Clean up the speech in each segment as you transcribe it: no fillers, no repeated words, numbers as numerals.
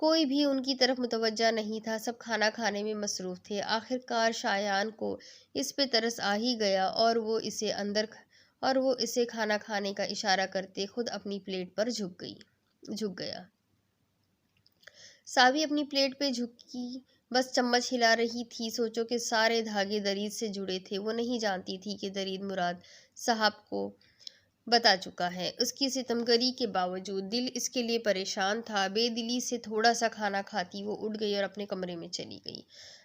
کوئی بھی ان کی طرف متوجہ نہیں تھا، سب کھانا کھانے میں مصروف تھے۔ آخر کار شایان کو اس پہ ترس آ ہی گیا اور وہ اسے کھانا کھانے کا اشارہ کرتے خود اپنی پلیٹ پر جھک گیا۔ ساوی اپنی پلیٹ پہ جھکی بس چمچ ہلا رہی تھی۔ سوچو کہ سارے دھاگے درید سے جڑے تھے۔ وہ نہیں جانتی تھی کہ درید مراد صاحب کو بتا چکا ہے۔ اس کی ستمگری کے باوجود دل اس کے لیے پریشان تھا۔ بے دلی سے تھوڑا سا کھانا کھاتی وہ اٹھ گئی اور اپنے کمرے میں چلی گئی۔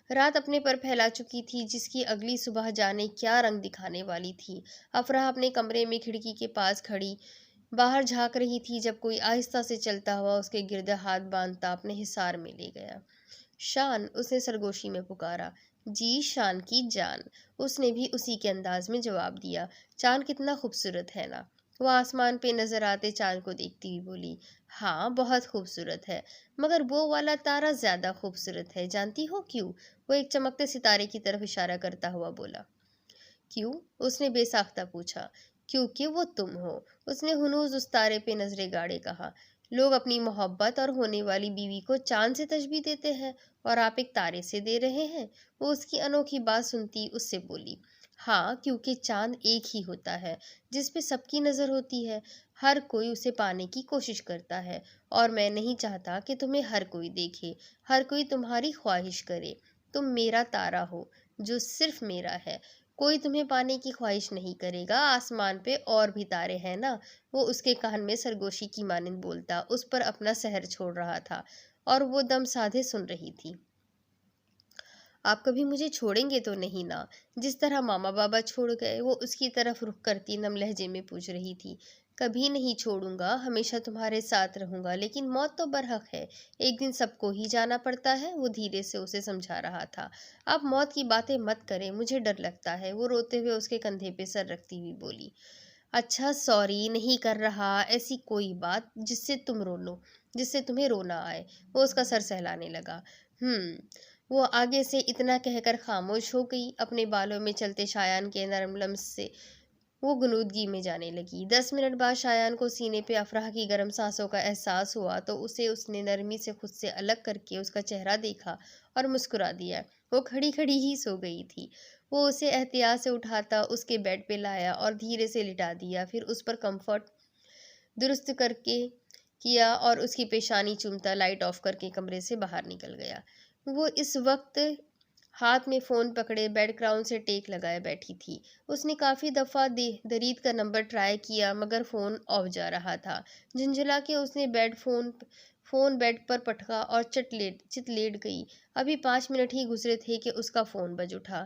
رات اپنے پر پھیلا چکی تھی جس کی اگلی صبح جانے کیا رنگ دکھانے والی تھی۔ افراح اپنے کمرے میں کھڑکی کے پاس کھڑی باہر جھانک رہی تھی جب کوئی آہستہ سے چلتا ہوا اس کے گرد ہاتھ باندھتا اپنے حصار میں لے گیا۔ شان، اس نے سرگوشی میں پکارا۔ جی شان کی جان، اس نے بھی اسی کے انداز میں جواب دیا۔ چاند کتنا خوبصورت ہے نا؟ وہ آسمان پہ نظر آتے چاند کو دیکھتی ہوئی بولی۔ ہاں بہت خوبصورت ہے، مگر وہ والا تارا زیادہ خوبصورت ہے۔ جانتی ہو کیوں؟ وہ ایک چمکتے ستارے کی طرف اشارہ کرتا ہوا بولا۔ کیوں؟ اس نے بے ساختہ پوچھا۔ کیونکہ وہ تم ہو، اس نے ہنوز اس تارے پہ نظریں گاڑے کہا۔ لوگ اپنی محبت اور ہونے والی بیوی کو چاند سے تشبیہ دیتے ہیں اور آپ ایک تارے سے دے رہے ہیں۔ وہ اس کی انوکھی بات سنتی اس سے بولی۔ ہاں، کیونکہ چاند ایک ہی ہوتا ہے جس پہ سب کی نظر ہوتی ہے، ہر کوئی اسے پانے کی کوشش کرتا ہے، اور میں نہیں چاہتا کہ تمہیں ہر کوئی دیکھے، ہر کوئی تمہاری خواہش کرے۔ تم میرا تارا ہو جو صرف میرا ہے، کوئی تمہیں پانے کی خواہش نہیں کرے گا۔ آسمان پہ اور بھی تارے ہیں نا؟ وہ اس کے کان میں سرگوشی کی مانند بولتا اس پر اپنا سحر چھوڑ رہا تھا اور وہ دم سادھے سن رہی تھی۔ آپ کبھی مجھے چھوڑیں گے تو نہیں نا؟ جس طرح ماما بابا چھوڑ گئے، وہ اس کی طرف رخ کرتی نم لہجے میں پوچھ رہی تھی۔ کبھی نہیں چھوڑوں گا، ہمیشہ تمہارے ساتھ رہوں گا، لیکن موت تو برحق ہے، ایک دن سب کو ہی جانا پڑتا ہے۔ وہ دھیرے سے اسے سمجھا رہا تھا۔ آپ موت کی باتیں مت کریں، مجھے ڈر لگتا ہے۔ وہ روتے ہوئے اس کے کندھے پہ سر رکھتی ہوئی بولی۔ اچھا سوری، نہیں کر رہا ایسی کوئی بات جس سے تمہیں رونا آئے۔ وہ اس کا سر سہلانے لگا۔ وہ آگے سے اتنا کہہ کر خاموش ہو گئی۔ اپنے بالوں میں چلتے شایان کے نرم لمس سے وہ غنودگی میں جانے لگی۔ 10 منٹ بعد شایان کو سینے پہ افراح کی گرم سانسوں کا احساس ہوا تو اس نے نرمی سے خود سے الگ کر کے اس کا چہرہ دیکھا اور مسکرا دیا۔ وہ کھڑی کھڑی ہی سو گئی تھی۔ وہ اسے احتیاط سے اٹھاتا اس کے بیڈ پہ لایا اور دھیرے سے لٹا دیا، پھر اس پر کمفرٹ درست کر کے کیا اور اس کی پیشانی چومتا لائٹ آف کر کے کمرے سے باہر نکل گیا۔ وہ اس وقت ہاتھ میں فون پکڑے بیڈ کراؤن سے ٹیک لگائے بیٹھی تھی۔ اس نے کافی دفعہ درید کا نمبر ٹرائی کیا مگر فون آف جا رہا تھا۔ جھنجھلا کے اس نے فون بیڈ پر پٹکا اور چت لیٹ گئی۔ ابھی 5 منٹ ہی گزرے تھے کہ اس کا فون بج اٹھا۔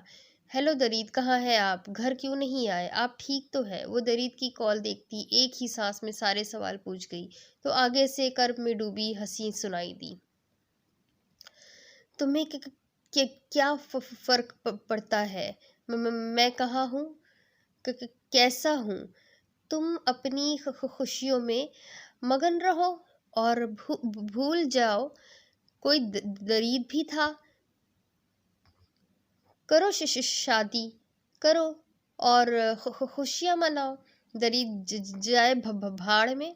ہیلو درید، کہاں ہے آپ؟ گھر کیوں نہیں آئے؟ آپ ٹھیک تو ہے؟ وہ درید کی کال دیکھتی ایک ہی سانس میں سارے سوال پوچھ گئی تو آگے سے کرب میں ڈوبی ہنسی سنائی دی۔ تمہیں کیا فرق پڑتا ہے میں کہاں ہوں، کیسا ہوں؟ تم اپنی خوشیوں میں مگن رہو اور بھول جاؤ کوئی درید بھی تھا۔ کرو شادی کرو اور خوشیاں مناؤ۔ درید جائے بھاڑ میں۔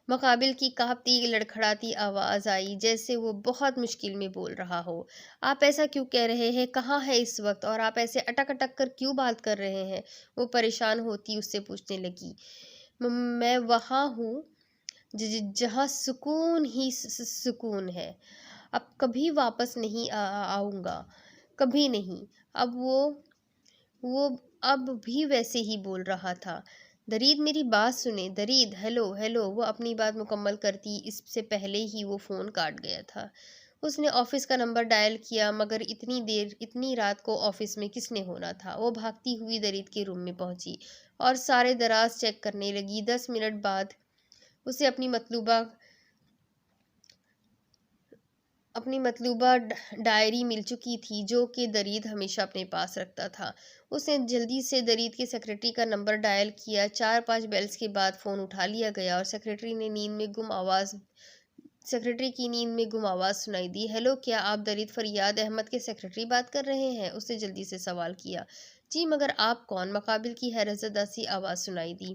مقابل کی کانپتی لڑکھڑاتی آواز آئی جیسے وہ بہت مشکل میں بول رہا ہو۔ آپ ایسا کیوں کہہ رہے ہیں؟ کہاں ہے اس وقت؟ اور آپ ایسے اٹک اٹک کر کیوں بات کر رہے ہیں؟ وہ پریشان ہوتی اس سے پوچھنے لگی۔ میں وہاں ہوں جہاں سکون ہی سکون ہے۔ اب کبھی واپس نہیں آؤں گا، کبھی نہیں۔ وہ اب بھی ویسے ہی بول رہا تھا۔ درید میری بات سنیں، درید، ہیلو۔ وہ اپنی بات مکمل کرتی اس سے پہلے ہی وہ فون کاٹ گیا تھا۔ اس نے آفس کا نمبر ڈائل کیا مگر اتنی رات کو آفس میں کس نے ہونا تھا۔ وہ بھاگتی ہوئی درید کے روم میں پہنچی اور سارے دراز چیک کرنے لگی۔ 10 منٹ بعد اسے اپنی مطلوبہ ڈائری مل چکی تھی جو کہ درید ہمیشہ اپنے پاس رکھتا تھا۔ اس نے جلدی سے درید کے سیکرٹری کا نمبر ڈائل کیا۔ 4-5 بیلز کے بعد فون اٹھا لیا گیا اور سیکرٹری کی نیند میں گم آواز سنائی دی۔ ہیلو، کیا آپ درید فریاد احمد کے سیکرٹری بات کر رہے ہیں؟ اس نے جلدی سے سوال کیا۔ جی، مگر آپ کون؟ مقابل کی حیرت زدہ سی آواز سنائی دی۔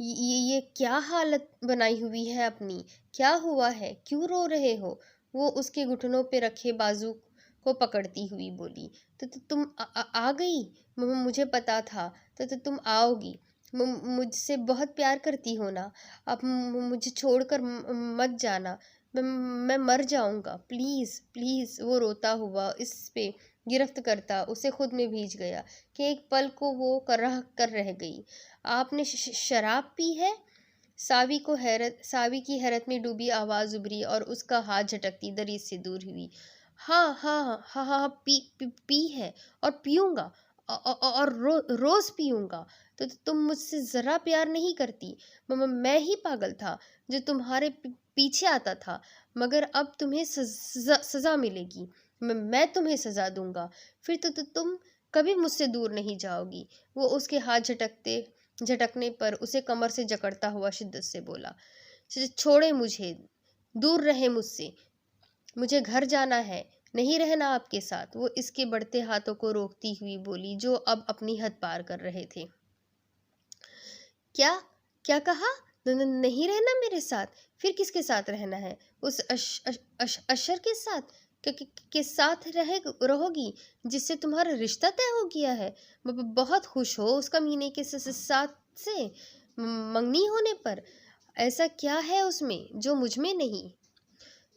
یہ کیا حالت بنائی ہوئی ہے اپنی؟ کیا ہوا ہے؟ کیوں رو رہے ہو؟ وہ اس کے گھٹنوں پہ رکھے بازو کو پکڑتی ہوئی بولی۔ تو تم آ گئی؟ مجھے پتا تھا تو تم آؤ گی۔ مجھ سے بہت پیار کرتی ہو نا؟ اب مجھے چھوڑ کر مت جانا، میں مر جاؤں گا، پلیز پلیز۔ وہ روتا ہوا اس پہ گرفت کرتا اسے خود میں بھیج گیا کہ ایک پل کو وہ کر رہ گئی۔ آپ نے شراب پی ہے؟ ساوی کی حیرت میں ڈوبی آواز ابھری اور اس کا ہاتھ جھٹکتی دریچ سے دور ہوئی۔ ہاں ہاں ہاں ہاں، پی ہے اور پیوں گا، اور روز پیوں گا۔ تو تم مجھ سے ذرا پیار نہیں کرتی؟ میں ہی پاگل تھا جو تمہارے پیچھے آتا تھا، مگر اب تمہیں سزا ملے گی، میں تمہیں سزا دوں گا، پھر تو تم کبھی مجھ سے دور نہیں جاؤ گی۔ وہ اس کے ہاتھ جھٹکنے پر اسے کمر سے جکڑتا ہوا شدت سے بولا، چھوڑے مجھے، دور رہے مجھ سے، مجھے گھر جانا ہے، نہیں رہنا آپ کے ساتھ۔ وہ اس کے بڑھتے ہاتھوں کو روکتی ہوئی بولی جو اب اپنی حد پار کر رہے تھے۔ کیا کہا؟ نہیں رہنا میرے ساتھ؟ پھر کس کے ساتھ رہنا ہے؟ اس اشر کے ساتھ رہو گی جس سے تمہارا رشتہ طے ہو گیا ہے؟ بہت خوش ہو اس کمینے کے ساتھ سے منگنی ہونے پر؟ ایسا کیا ہے اس میں جو مجھ میں نہیں؟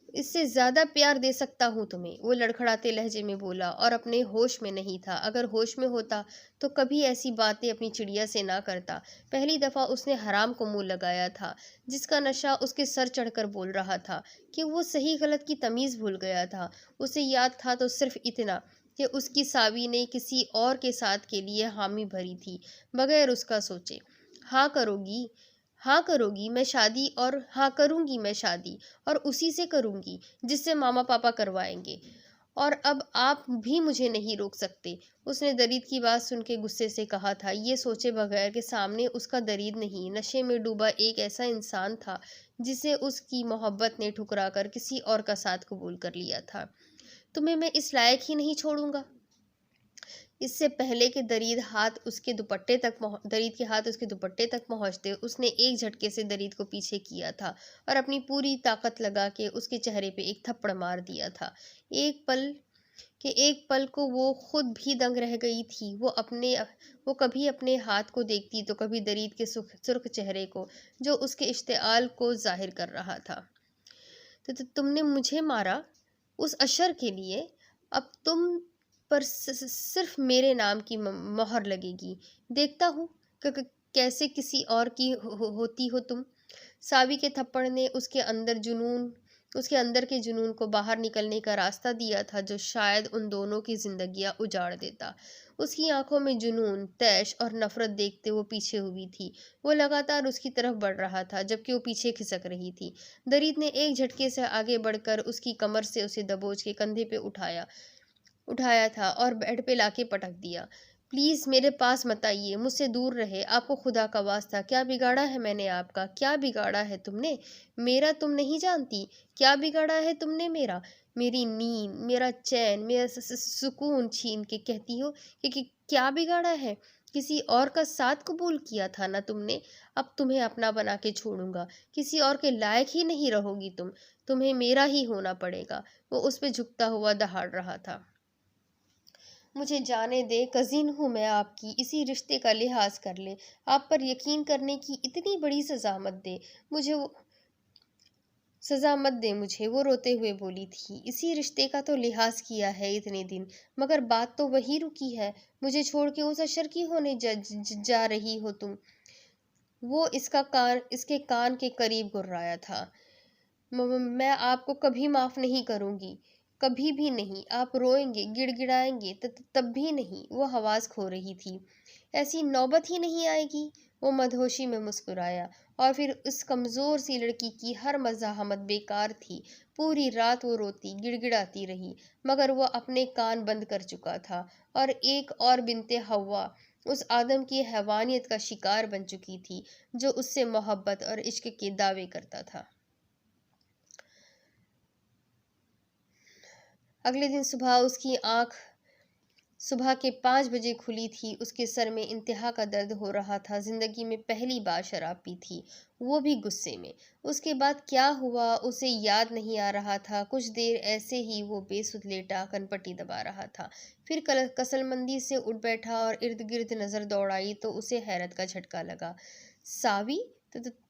اس سے زیادہ پیار دے سکتا ہوں تمہیں، وہ لڑکھڑاتے لہجے میں بولا، اور اپنے ہوش میں نہیں تھا۔ اگر ہوش میں ہوتا تو کبھی ایسی باتیں اپنی چڑیا سے نہ کرتا۔ پہلی دفعہ اس نے حرام کو منہ لگایا تھا جس کا نشہ اس کے سر چڑھ کر بول رہا تھا کہ وہ صحیح غلط کی تمیز بھول گیا تھا۔ اسے یاد تھا تو صرف اتنا کہ اس کی ساوی نے کسی اور کے ساتھ کے لیے حامی بھری تھی بغیر اس کا سوچے۔ ہاں کرو گی میں شادی، اور ہاں کروں گی میں شادی، اور اسی سے کروں گی جس سے ماما پاپا کروائیں گے، اور اب آپ بھی مجھے نہیں روک سکتے۔ اس نے درید کی بات سن کے غصے سے کہا تھا، یہ سوچے بغیر کہ سامنے اس کا درید نہیں، نشے میں ڈوبا ایک ایسا انسان تھا جسے اس کی محبت نے ٹھکرا کر کسی اور کا ساتھ قبول کر لیا تھا۔ تمہیں میں اس لائق ہی نہیں چھوڑوں گا۔ اس سے پہلے کہ درید کے ہاتھ اس کے دوپٹے تک پہنچتے، اس نے ایک جھٹکے سے درید کو پیچھے کیا تھا اور اپنی پوری طاقت لگا کے اس کے چہرے پہ ایک تھپڑ مار دیا تھا۔ ایک پل کو وہ خود بھی دنگ رہ گئی تھی۔ وہ کبھی اپنے ہاتھ کو دیکھتی تو کبھی درید کے سرخ چہرے کو جو اس کے اشتعال کو ظاہر کر رہا تھا۔ تو تم نے مجھے مارا اس اشر کے لیے؟ اب تم پر صرف میرے نام کی مہر لگے گی۔ دیکھتا ہوں کیسے کسی اور کی ہوتی ہو تم۔ ساوی کے تھپڑ نے اس کے اندر کے جنون کو باہر نکلنے کا راستہ دیا تھا جو شاید ان دونوں کی زندگیاں اجاڑ دیتا۔ اس کی آنکھوں میں جنون، طیش اور نفرت دیکھتے وہ پیچھے ہوئی تھی۔ وہ لگاتار اس کی طرف بڑھ رہا تھا جبکہ وہ پیچھے کھسک رہی تھی۔ درید نے ایک جھٹکے سے آگے بڑھ کر اس کی کمر سے اسے دبوچ کے کندھے پہ اٹھایا تھا اور بیڈ پہ لا کے پٹک دیا۔ پلیز میرے پاس مت آئیے، مجھ سے دور رہے، آپ کو خدا کا واسطہ۔ کیا بگاڑا ہے میں نے آپ کا؟ کیا بگاڑا ہے تم نے میرا؟ تم نہیں جانتی کیا بگاڑا ہے تم نے میرا؟ میری نیند، میرا چین، میرا سکون چھین کے کہتی ہو کہ کیا بگاڑا ہے؟ کسی اور کا ساتھ قبول کیا تھا نا تم نے؟ اب تمہیں اپنا بنا کے چھوڑوں گا، کسی اور کے لائق ہی نہیں رہو گی تم، تمہیں میرا ہی ہونا پڑے گا۔ وہ اس پہ جھکتا ہوا دہاڑ رہا تھا۔ مجھے جانے دے، کزن ہوں میں آپ کی، اسی رشتے کا لحاظ کر لیں، آپ پر یقین کرنے کی اتنی بڑی سزا مت دے مجھے، وہ روتے ہوئے بولی تھی۔ اسی رشتے کا تو لحاظ کیا ہے اتنے دن، مگر بات تو وہی رکی ہے، مجھے چھوڑ کے اس اشر کی ہونے جا رہی ہو تم۔ وہ اس کے کان کے قریب گھرایا تھا۔ میں آپ کو کبھی معاف نہیں کروں گی، کبھی بھی نہیں۔ آپ روئیں گے، گڑ گڑائیں گے، تب بھی نہیں۔ وہ حواس کھو رہی تھی۔ ایسی نوبت ہی نہیں آئے گی؟ وہ مدہوشی میں مسکرایا، اور پھر اس کمزور سی لڑکی کی ہر مزاحمت بیکار تھی۔ پوری رات وہ روتی گڑ گڑاتی رہی، مگر وہ اپنے کان بند کر چکا تھا، اور ایک اور بنت حوا اس آدم کی حیوانیت کا شکار بن چکی تھی جو اس سے محبت اور عشق کے دعوے کرتا تھا۔ اگلے دن صبح اس کی آنکھ صبح کے 5 بجے کھلی تھی۔ اس کے سر میں انتہا کا درد ہو رہا تھا۔ زندگی میں پہلی بار شراب پی تھی، وہ بھی غصے میں۔ اس کے بعد کیا ہوا اسے یاد نہیں آ رہا تھا۔ کچھ دیر ایسے ہی وہ بے سدھ لیٹا کنپٹی دبا رہا تھا، پھر کسل مندی سے اٹھ بیٹھا اور ارد گرد نظر دوڑائی تو اسے حیرت کا جھٹکا لگا۔ ساوی،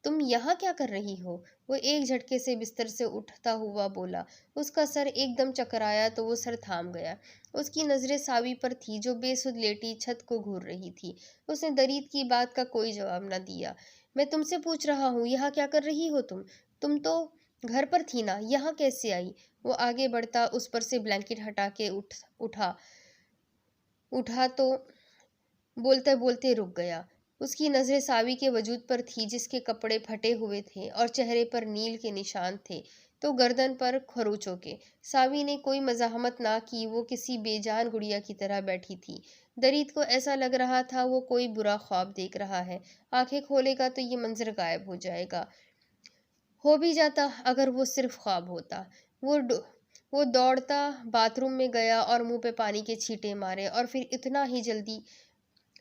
تم یہاں کیا کر رہی ہو؟ وہ ایک جھٹکے سے بستر سے اٹھتا ہوا بولا۔ اس کا سر ایک دم چکرایا تو وہ سر تھام گیا۔ اس کی نظریں ساوی پر تھی جو بے سدھ لیٹی چھت کو گھور رہی تھی۔ اس نے درید کی بات کا کوئی جواب نہ دیا۔ میں تم سے پوچھ رہا ہوں، یہاں کیا کر رہی ہو تم؟ تم تو گھر پر تھی نا، یہاں کیسے آئی؟ وہ آگے بڑھتا اس پر سے بلینکٹ ہٹا کے اٹھا تو بولتے بولتے رک گیا۔ اس کی نظریں ساوی کے وجود پر تھی جس کے کپڑے پھٹے ہوئے تھے اور چہرے پر نیل کے نشان تھے تو گردن پر خروچوں کے۔ ساوی نے کوئی مزاحمت نہ کی، وہ کسی بے جان گڑیا کی طرح بیٹھی تھی۔ درید کو ایسا لگ رہا تھا وہ کوئی برا خواب دیکھ رہا ہے۔ آنکھیں کھولے گا تو یہ منظر غائب ہو جائے گا۔ ہو بھی جاتا اگر وہ صرف خواب ہوتا۔ وہ دوڑتا باتھ روم میں گیا اور منہ پہ پانی کے چھینٹے مارے اور پھر اتنا ہی جلدی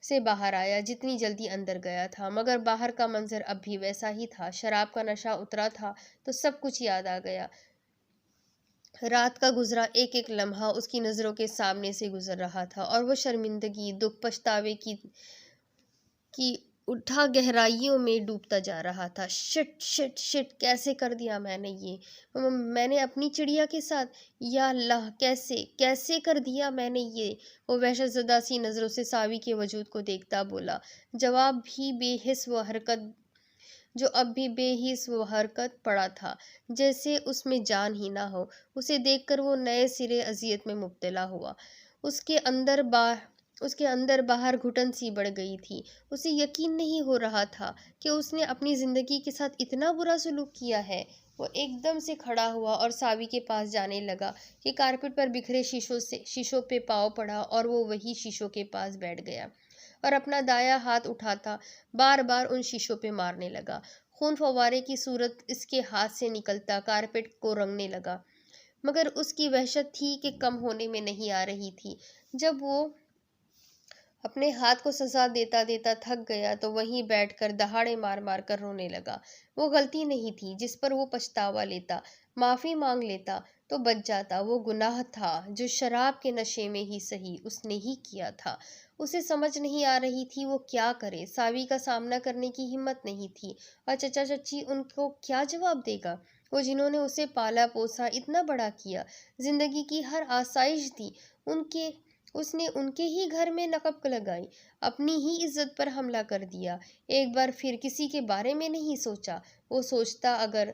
سے باہر آیا جتنی جلدی اندر گیا تھا، مگر باہر کا منظر اب بھی ویسا ہی تھا۔ شراب کا نشہ اترا تھا تو سب کچھ یاد آ گیا۔ رات کا گزرا ایک ایک لمحہ اس کی نظروں کے سامنے سے گزر رہا تھا اور وہ شرمندگی، دکھ، پچھتاوے کی اٹھا گہرائیوں میں ڈوبتا جا رہا تھا۔ شٹ شٹ شٹ، کیسے کر دیا میں نے یہ؟ میں نے اپنی چڑیا کے ساتھ، یا اللہ، کیسے کر دیا میں نے یہ؟ وہ وحشت زدہ سی نظروں سے ساوی کے وجود کو دیکھتا بولا، جو اب بھی بے حس و حرکت پڑا تھا، جیسے اس میں جان ہی نہ ہو۔ اسے دیکھ کر وہ نئے سرے اذیت میں مبتلا ہوا۔ اس کے اندر باہر گھٹن سی بڑھ گئی تھی۔ اسے یقین نہیں ہو رہا تھا کہ اس نے اپنی زندگی کے ساتھ اتنا برا سلوک کیا ہے۔ وہ ایک دم سے کھڑا ہوا اور ساوی کے پاس جانے لگا کہ کارپٹ پر بکھرے شیشوں پہ پاؤں پڑا اور وہ وہی شیشوں کے پاس بیٹھ گیا اور اپنا دایاں ہاتھ اٹھاتا بار بار ان شیشوں پہ مارنے لگا۔ خون فوارے کی صورت اس کے ہاتھ سے نکلتا کارپٹ کو رنگنے لگا، مگر اس کی وحشت تھی کہ کم ہونے میں نہیں آ رہی تھی۔ جب وہ اپنے ہاتھ کو سزا دیتا دیتا تھک گیا تو وہیں بیٹھ کر دہاڑے مار مار کر رونے لگا۔ وہ غلطی نہیں تھی جس پر وہ پچھتاوا لیتا، معافی مانگ لیتا تو بچ جاتا۔ وہ گناہ تھا جو شراب کے نشے میں ہی سہی اس نے ہی کیا تھا۔ اسے سمجھ نہیں آ رہی تھی وہ کیا کرے۔ ساوی کا سامنا کرنے کی ہمت نہیں تھی، اور چچا چچی ان کو کیا جواب دے گا؟ وہ جنہوں نے اسے پالا پوسا، اتنا بڑا کیا، زندگی کی ہر آسائش دی، اس نے ان کے ہی گھر میں نقب لگائی، اپنی ہی عزت پر حملہ کر دیا۔ ایک بار پھر کسی کے بارے میں نہیں سوچا۔ وہ سوچتا اگر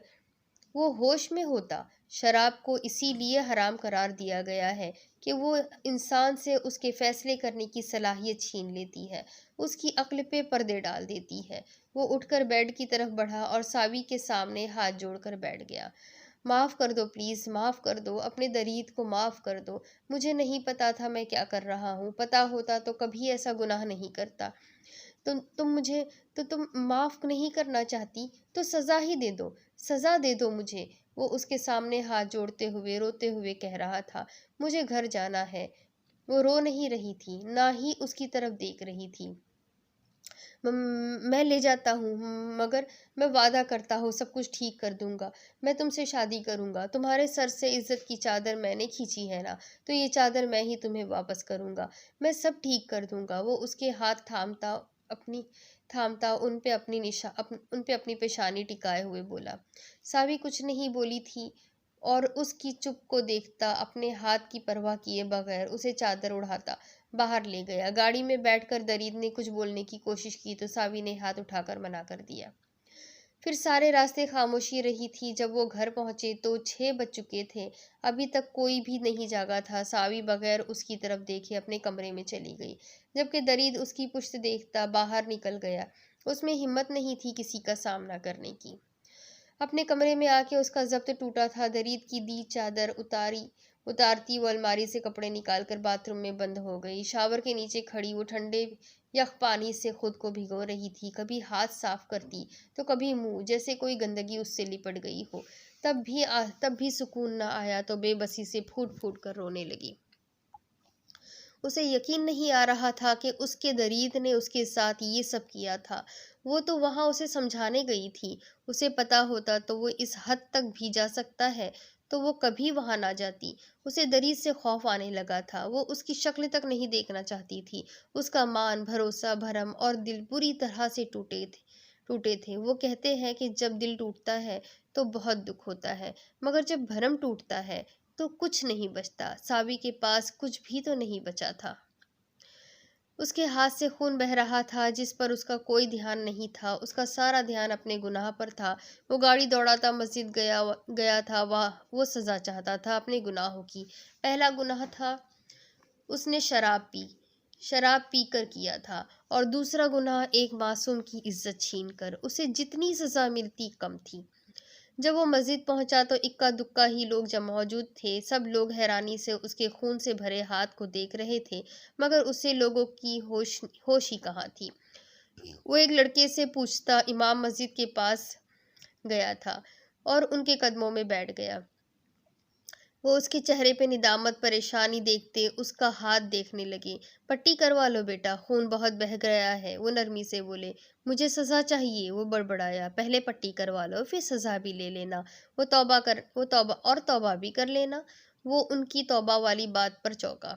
وہ ہوش میں ہوتا۔ شراب کو اسی لیے حرام قرار دیا گیا ہے کہ وہ انسان سے اس کے فیصلے کرنے کی صلاحیت چھین لیتی ہے، اس کی عقل پہ پردے ڈال دیتی ہے۔ وہ اٹھ کر بیڈ کی طرف بڑھا اور ساوی کے سامنے ہاتھ جوڑ کر بیٹھ گیا۔ معاف کر دو پلیز، معاف کر دو، اپنے درید کو معاف کر دو۔ مجھے نہیں پتا تھا میں کیا کر رہا ہوں، پتا ہوتا تو کبھی ایسا گناہ نہیں کرتا۔ تم معاف نہیں کرنا چاہتی تو سزا ہی دے دو، سزا دے دو مجھے۔ وہ اس کے سامنے ہاتھ جوڑتے ہوئے روتے ہوئے کہہ رہا تھا، مجھے گھر جانا ہے۔ وہ رو نہیں رہی تھی، نہ ہی اس کی طرف دیکھ رہی تھی۔ میں لے جاتا ہوں، مگر میں وعدہ کرتا ہوں سب کچھ ٹھیک کر دوں گا۔ میں تم سے شادی کروں گا۔ تمہارے سر سے عزت کی چادر میں نے کھینچی ہے نا، تو یہ چادر میں ہی تمہیں واپس کروں گا۔ میں سب ٹھیک کر دوں گا۔ وہ اس کے ہاتھ تھامتا ان پہ اپنی پیشانی ٹکائے ہوئے بولا۔ ساوی کچھ نہیں بولی تھی اور اس کی چپ کو دیکھتا اپنے ہاتھ کی پرواہ کیے بغیر اسے چادر اڑاتا باہر لے گیا۔ گاڑی میں بیٹھ کر درید نے کچھ بولنے کی کوشش کی تو ساوی نے ہاتھ اٹھا کر منع کر دیا۔ پھر سارے راستے خاموشی رہی تھی۔ جب وہ گھر پہنچے تو 6 بج چکے تھے۔ ابھی تک کوئی بھی نہیں جاگا تھا۔ ساوی بغیر اس کی طرف دیکھے اپنے کمرے میں چلی گئی، جبکہ درید اس کی پشت دیکھتا باہر نکل گیا۔ اس میں ہمت نہیں تھی کسی کا سامنا کرنے کی۔ اپنے کمرے میں آ کے اس کا ضبط ٹوٹا تھا۔ درید کی دی چادر اتارتی وہ الماری سے کپڑے نکال کر باتھ روم میں بند ہو گئی۔ شاور کے نیچے کھڑی وہ ٹھنڈے یخ پانی سے خود کو بھگو رہی تھی، کبھی ہاتھ صاف کرتی تو کبھی منہ، جیسے کوئی گندگی اس سے لپٹ گئی ہو۔ تب بھی سکون نہ آیا تو بے بسی سے پھوٹ پھوٹ کر رونے لگی۔ اسے یقین نہیں آ رہا تھا کہ اس کے درید نے اس کے ساتھ یہ سب کیا تھا۔ وہ تو وہاں اسے سمجھانے گئی تھی۔ اسے پتا ہوتا تو وہ اس حد تک بھی جا سکتا ہے تو وہ کبھی وہاں نہ جاتی۔ اسے درید سے خوف آنے لگا تھا۔ وہ اس کی شکل تک نہیں دیکھنا چاہتی تھی۔ اس کا مان، بھروسہ، بھرم اور دل بری طرح سے ٹوٹے تھے۔ وہ کہتے ہیں کہ جب دل ٹوٹتا ہے تو بہت دکھ ہوتا ہے، مگر جب بھرم ٹوٹتا ہے تو کچھ نہیں بچتا۔ ساوی کے پاس کچھ بھی تو نہیں بچا تھا۔ اس کے ہاتھ سے خون بہہ رہا تھا جس پر اس کا کوئی دھیان نہیں تھا۔ اس کا سارا دھیان اپنے گناہ پر تھا۔ وہ گاڑی دوڑاتا مسجد گیا تھا۔ وہ سزا چاہتا تھا اپنے گناہوں کی۔ پہلا گناہ تھا اس نے شراب پی کر کیا تھا، اور دوسرا گناہ ایک معصوم کی عزت چھین کر۔ اسے جتنی سزا ملتی کم تھی۔ جب وہ مسجد پہنچا تو اکا دکا ہی لوگ جب موجود تھے۔ سب لوگ حیرانی سے اس کے خون سے بھرے ہاتھ کو دیکھ رہے تھے، مگر اسے لوگوں کی ہوش ہی کہاں تھی۔ وہ ایک لڑکے سے پوچھتا امام مسجد کے پاس گیا تھا اور ان کے قدموں میں بیٹھ گیا۔ وہ اس کے چہرے پہ ندامت، پریشانی دیکھتے اس کا ہاتھ دیکھنے لگے۔ پٹی کروا لو بیٹا، خون بہت بہہ گیا ہے، وہ نرمی سے بولے۔ مجھے سزا چاہیے، وہ بڑبڑایا۔ پہلے پٹی کروا لو، پھر سزا بھی لے لینا، وہ توبہ بھی کر لینا۔ وہ ان کی توبہ والی بات پر چونکا۔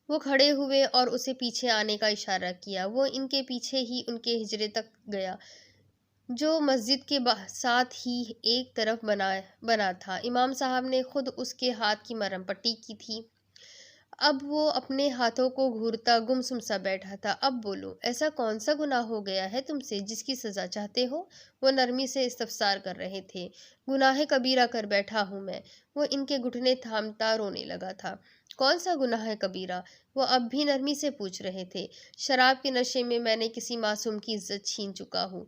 وہ کھڑے ہوئے اور اسے پیچھے آنے کا اشارہ کیا۔ وہ ان کے پیچھے ہی ان کے حجرے تک گیا جو مسجد کے ساتھ ہی ایک طرف بنا تھا۔ امام صاحب نے خود اس کے ہاتھ کی مرہم پٹی کی تھی۔ اب وہ اپنے ہاتھوں کو گھورتا گمسم سا بیٹھا تھا۔ اب بولو، ایسا کون سا گناہ ہو گیا ہے تم سے جس کی سزا چاہتے ہو؟ وہ نرمی سے استفسار کر رہے تھے۔ گناہ کبیرہ کر بیٹھا ہوں میں۔ وہ ان کے گھٹنے تھامتا رونے لگا تھا۔ کون سا گناہ ہے کبیرہ؟ وہ اب بھی نرمی سے پوچھ رہے تھے۔ شراب کے نشے میں نے کسی معصوم کی عزت چھین چکا ہوں،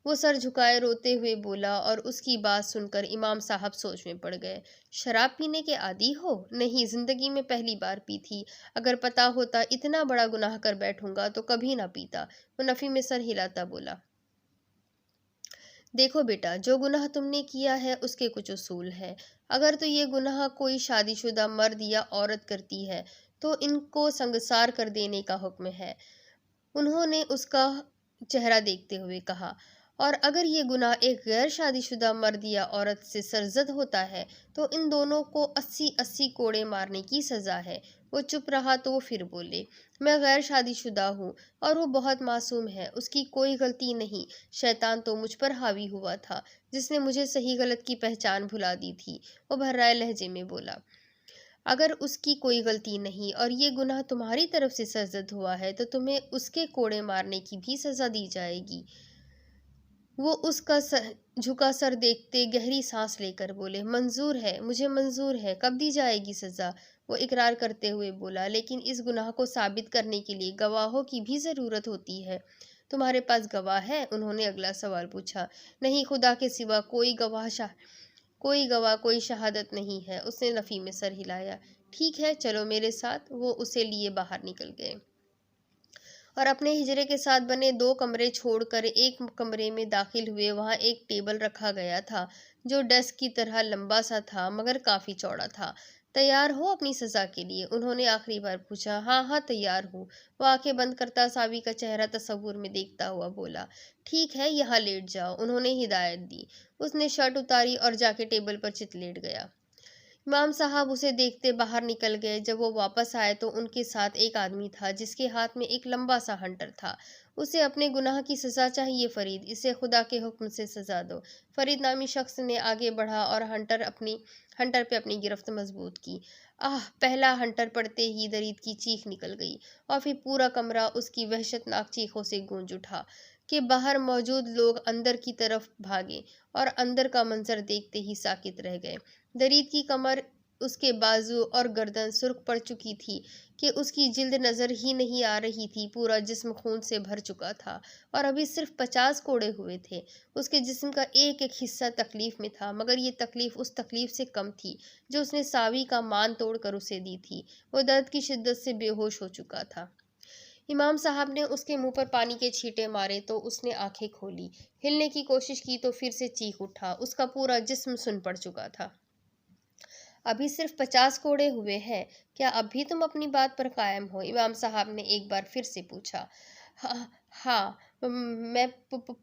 وہ سر جھکائے روتے ہوئے بولا، اور اس کی بات سن کر امام صاحب سوچ میں پڑ گئے۔ شراب پینے کے عادی ہو؟ نہیں، زندگی میں پہلی بار پی تھی۔ اگر پتا ہوتا اتنا بڑا گناہ کر بیٹھوں گا تو کبھی نہ پیتا۔ وہ نفی میں سر ہلاتا بولا۔ دیکھو بیٹا، جو گناہ تم نے کیا ہے اس کے کچھ اصول ہیں۔ اگر تو یہ گناہ کوئی شادی شدہ مرد یا عورت کرتی ہے تو ان کو سنگسار کر دینے کا حکم ہے۔ انہوں نے اس کا چہرہ دیکھتے ہوئے کہا۔ اور اگر یہ گناہ ایک غیر شادی شدہ مرد یا عورت سے سرزد ہوتا ہے تو ان دونوں کو 80 کوڑے مارنے کی سزا ہے۔ وہ چپ رہا تو وہ پھر بولے۔ میں غیر شادی شدہ ہوں اور وہ بہت معصوم ہے، اس کی کوئی غلطی نہیں۔ شیطان تو مجھ پر حاوی ہوا تھا جس نے مجھے صحیح غلط کی پہچان بھلا دی تھی۔ وہ بھرائے لہجے میں بولا۔ اگر اس کی کوئی غلطی نہیں اور یہ گناہ تمہاری طرف سے سرزد ہوا ہے تو تمہیں اس کے کوڑے مارنے کی بھی سزا دی جائے گی۔ وہ اس کا جھکا سر دیکھتے گہری سانس لے کر بولے۔ منظور ہے، مجھے منظور ہے۔ کب دی جائے گی سزا؟ وہ اقرار کرتے ہوئے بولا۔ لیکن اس گناہ کو ثابت کرنے کے لیے گواہوں کی بھی ضرورت ہوتی ہے۔ تمہارے پاس گواہ ہے؟ انہوں نے اگلا سوال پوچھا۔ نہیں، خدا کے سوا کوئی گواہ کوئی شہادت نہیں ہے، اس نے نفی میں سر ہلایا۔ ٹھیک ہے، چلو میرے ساتھ۔ وہ اسے لیے باہر نکل گئے اور اپنے حجرے کے ساتھ بنے 2 کمرے چھوڑ کر ایک کمرے میں داخل ہوئے۔ وہاں ایک ٹیبل رکھا گیا تھا جو ڈیسک کی طرح لمبا سا تھا مگر کافی چوڑا تھا۔ تیار ہو اپنی سزا کے لیے؟ انہوں نے آخری بار پوچھا۔ ہاں تیار ہوں، وہ آنکھیں بند کرتا ساوی کا چہرہ تصور میں دیکھتا ہوا بولا۔ ٹھیک ہے، یہاں لیٹ جاؤ، انہوں نے ہدایت دی۔ اس نے شرٹ اتاری اور جا کے ٹیبل پر چت لیٹ گیا۔ امام صاحب اسے دیکھتے باہر نکل گئے۔ جب وہ واپس آئے تو ان کے ساتھ ایک آدمی تھا جس کے ہاتھ میں ایک لمبا سا ہنٹر تھا۔ اسے اپنے گناہ کی سزا چاہیے فرید، اسے خدا کے حکم سے سزا دو۔ فرید نامی شخص نے آگے بڑھا اور ہنٹر پہ اپنی گرفت مضبوط کی۔ پہلا ہنٹر پڑتے ہی درید کی چیخ نکل گئی اور پھر پورا کمرہ اس کی وحشتناک چیخوں سے گونج اٹھا کہ باہر موجود لوگ اندر کی طرف بھاگے اور اندر کا منظر دیکھتے ہی ساکت رہ گئے۔ درید کی کمر، اس کے بازو اور گردن سرخ پڑ چکی تھی کہ اس کی جلد نظر ہی نہیں آ رہی تھی۔ پورا جسم خون سے بھر چکا تھا اور ابھی صرف 50 کوڑے ہوئے تھے۔ اس کے جسم کا ایک حصہ تکلیف میں تھا مگر یہ تکلیف اس تکلیف سے کم تھی جو اس نے ساوی کا مان توڑ کر اسے دی تھی۔ وہ درد کی شدت سے بے ہوش ہو چکا تھا۔ امام صاحب نے اس کے منہ پر پانی کے چھینٹے مارے تو اس نے آنکھیں کھولی، ہلنے کی کوشش کی تو پھر سے چیخ اٹھا۔ اس کا پورا جسم سن پڑ چکا تھا۔ ابھی صرف 50 کوڑے ہوئے ہیں، کیا اب بھی تم اپنی بات پر قائم ہو؟ امام صاحب نے ایک بار پھر سے پوچھا۔ ہاں ہاں، میں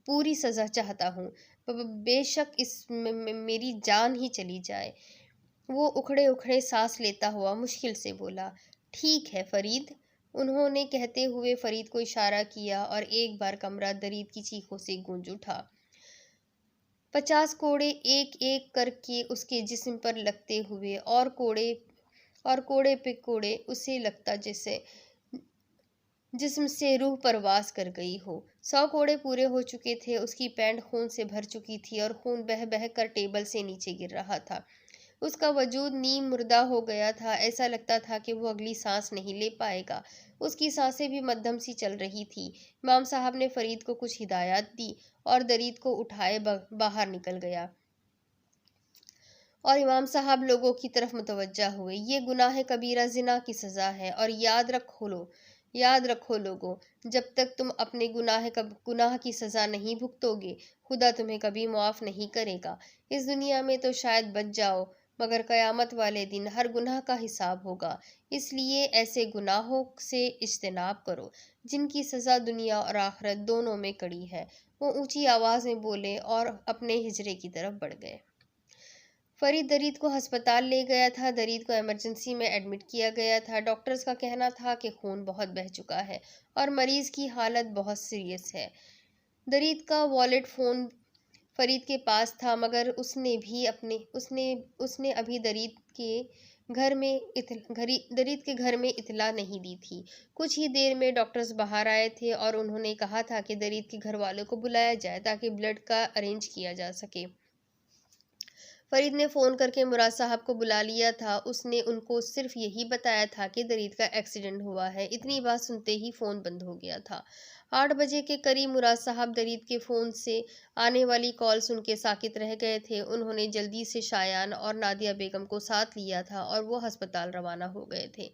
پوری سزا چاہتا ہوں، بے شک اس میری جان ہی چلی جائے۔ وہ اکھڑے اکھڑے سانس لیتا ہوا مشکل سے بولا۔ ٹھیک ہے فرید، انہوں نے کہتے ہوئے فرید کو اشارہ کیا اور ایک بار کمرہ درید کی چیخوں سے گونج اٹھا۔ 50 کوڑے ایک ایک کر کے اس کے جسم پر لگتے ہوئے اور کوڑے پہ کوڑے، اسے لگتا جیسے جسم سے روح پرواز کر گئی ہو۔ 100 کوڑے پورے ہو چکے تھے، اس کی پینٹ خون سے بھر چکی تھی اور خون بہہ بہہ کر ٹیبل سے نیچے گر رہا تھا۔ اس کا وجود نیم مردہ ہو گیا تھا، ایسا لگتا تھا کہ وہ اگلی سانس نہیں لے پائے گا۔ اس کی سانسیں بھی مدھم سی چل رہی تھی۔ امام صاحب نے فرید کو کچھ ہدایات دی اور درید کو اٹھائے باہر نکل گیا۔ اور امام صاحب لوگوں کی طرف متوجہ ہوئے۔ یہ گناہ کبیرہ زنا کی سزا ہے، اور یاد رکھو لوگو، جب تک تم اپنے گناہ کی سزا نہیں بھگتو گے، خدا تمہیں کبھی معاف نہیں کرے گا۔ اس دنیا میں تو شاید بچ جاؤ، مگر قیامت والے دن ہر گناہ کا حساب ہوگا۔ اس لیے ایسے گناہوں سے اجتناب کرو جن کی سزا دنیا اور آخرت دونوں میں کڑی ہے۔ وہ اونچی آواز میں بولے اور اپنے حجرے کی طرف بڑھ گئے۔ فرید درید کو ہسپتال لے گیا تھا۔ درید کو ایمرجنسی میں ایڈمٹ کیا گیا تھا۔ ڈاکٹرز کا کہنا تھا کہ خون بہت بہہ چکا ہے اور مریض کی حالت بہت سیریس ہے۔ درید کا والیٹ فون فرید کے پاس تھا، مگر اس نے ابھی درید کے گھر میں اطلاع نہیں دی تھی۔ کچھ ہی دیر میں ڈاکٹرز باہر آئے تھے اور انہوں نے کہا تھا کہ درید کے گھر والوں کو بلایا جائے تاکہ بلڈ کا ارینج کیا جا سکے۔ فرید نے فون کر کے مراد صاحب کو بلا لیا تھا۔ اس نے ان کو صرف یہی بتایا تھا کہ درید کا ایکسیڈنٹ ہوا ہے۔ اتنی بات سنتے ہی فون بند ہو گیا تھا۔ 8 بجے کے قریب مراد صاحب درید کے فون سے آنے والی کال سن کے ساکت رہ گئے تھے۔ انہوں نے جلدی سے شایان اور نادیہ بیگم کو ساتھ لیا تھا اور وہ ہسپتال روانہ ہو گئے تھے۔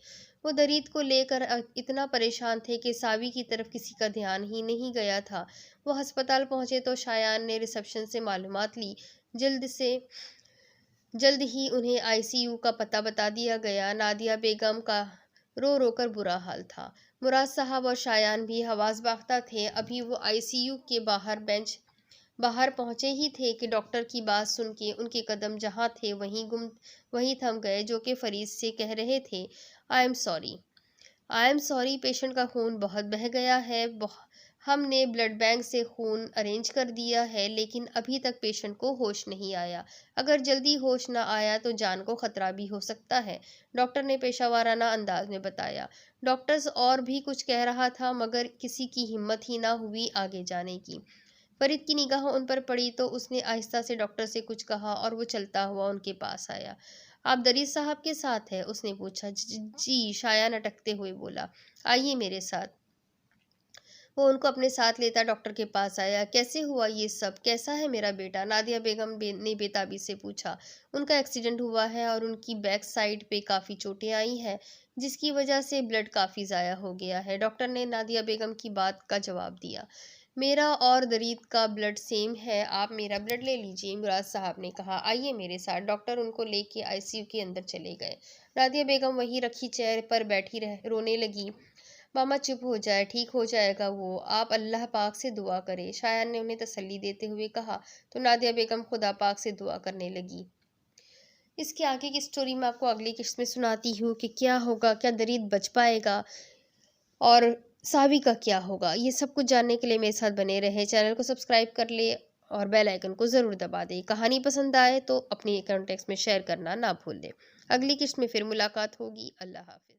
وہ درید کو لے کر اتنا پریشان تھے کہ ساوی کی طرف کسی کا دھیان ہی نہیں گیا تھا۔ وہ ہسپتال پہنچے تو شایان نے ریسیپشن سے معلومات لی۔ جلد ہی انہیں ICU کا پتہ بتا دیا گیا۔ نادیہ بیگم کا رو رو کر برا حال تھا۔ مراد صاحب اور شایان بھی حواس باختہ تھے۔ ابھی وہ ICU کے باہر پہنچے ہی تھے کہ ڈاکٹر کی بات سن کے ان کے قدم جہاں تھے وہیں تھم گئے، جو کہ فرید سے کہہ رہے تھے، آئی ایم سوری، پیشنٹ کا خون بہت بہہ گیا ہے۔ ہم نے بلڈ بینک سے خون ارینج کر دیا ہے، لیکن ابھی تک پیشنٹ کو ہوش نہیں آیا۔ اگر جلدی ہوش نہ آیا تو جان کو خطرہ بھی ہو سکتا ہے، ڈاکٹر نے پیشہ وارانہ انداز میں بتایا۔ ڈاکٹرز اور بھی کچھ کہہ رہا تھا، مگر کسی کی ہمت ہی نہ ہوئی آگے جانے کی۔ فرید کی نگاہ ان پر پڑی تو اس نے آہستہ سے ڈاکٹر سے کچھ کہا اور وہ چلتا ہوا ان کے پاس آیا۔ آپ درید صاحب کے ساتھ ہیں؟ اس نے پوچھا۔ جی، شایان اٹکتے ہوئے بولا۔ آئیے میرے ساتھ۔ وہ ان کو اپنے ساتھ لیتا ڈاکٹر کے پاس آیا۔ کیسے ہوا یہ سب؟ کیسا ہے میرا بیٹا؟ نادیہ بیگم نے بے تابی سے پوچھا۔ ان کا ایکسیڈنٹ ہوا ہے اور ان کی بیک سائیڈ پہ کافی چوٹیں آئی ہیں، جس کی وجہ سے بلڈ کافی ضائع ہو گیا ہے، ڈاکٹر نے نادیہ بیگم کی بات کا جواب دیا۔ میرا اور درید کا بلڈ سیم ہے، آپ میرا بلڈ لے لیجیے، مراد صاحب نے کہا۔ آئیے میرے ساتھ۔ ڈاکٹر ان کو لے کے ICU کے اندر چلے گئے۔ نادیہ بیگم وہیں رکھی چیئر پر بیٹھی رونے لگی۔ ماما چپ ہو جائے، ٹھیک ہو جائے گا وہ، آپ اللہ پاک سے دعا کریں، شایان نے انہیں تسلی دیتے ہوئے کہا تو نادیہ بیگم خدا پاک سے دعا کرنے لگی۔ اس کے آگے کی سٹوری میں آپ کو اگلی قسط میں سناتی ہوں کہ کیا ہوگا، کیا درید بچ پائے گا اور ساوی کا کیا ہوگا۔ یہ سب کچھ جاننے کے لیے میرے ساتھ بنے رہے، چینل کو سبسکرائب کر لے اور بیل آئیکن کو ضرور دبا دے۔ کہانی پسند آئے تو اپنی کانٹیکٹس میں شیئر کرنا نہ بھول دیں۔ اگلی قسط میں پھر ملاقات ہوگی۔ اللہ حافظ۔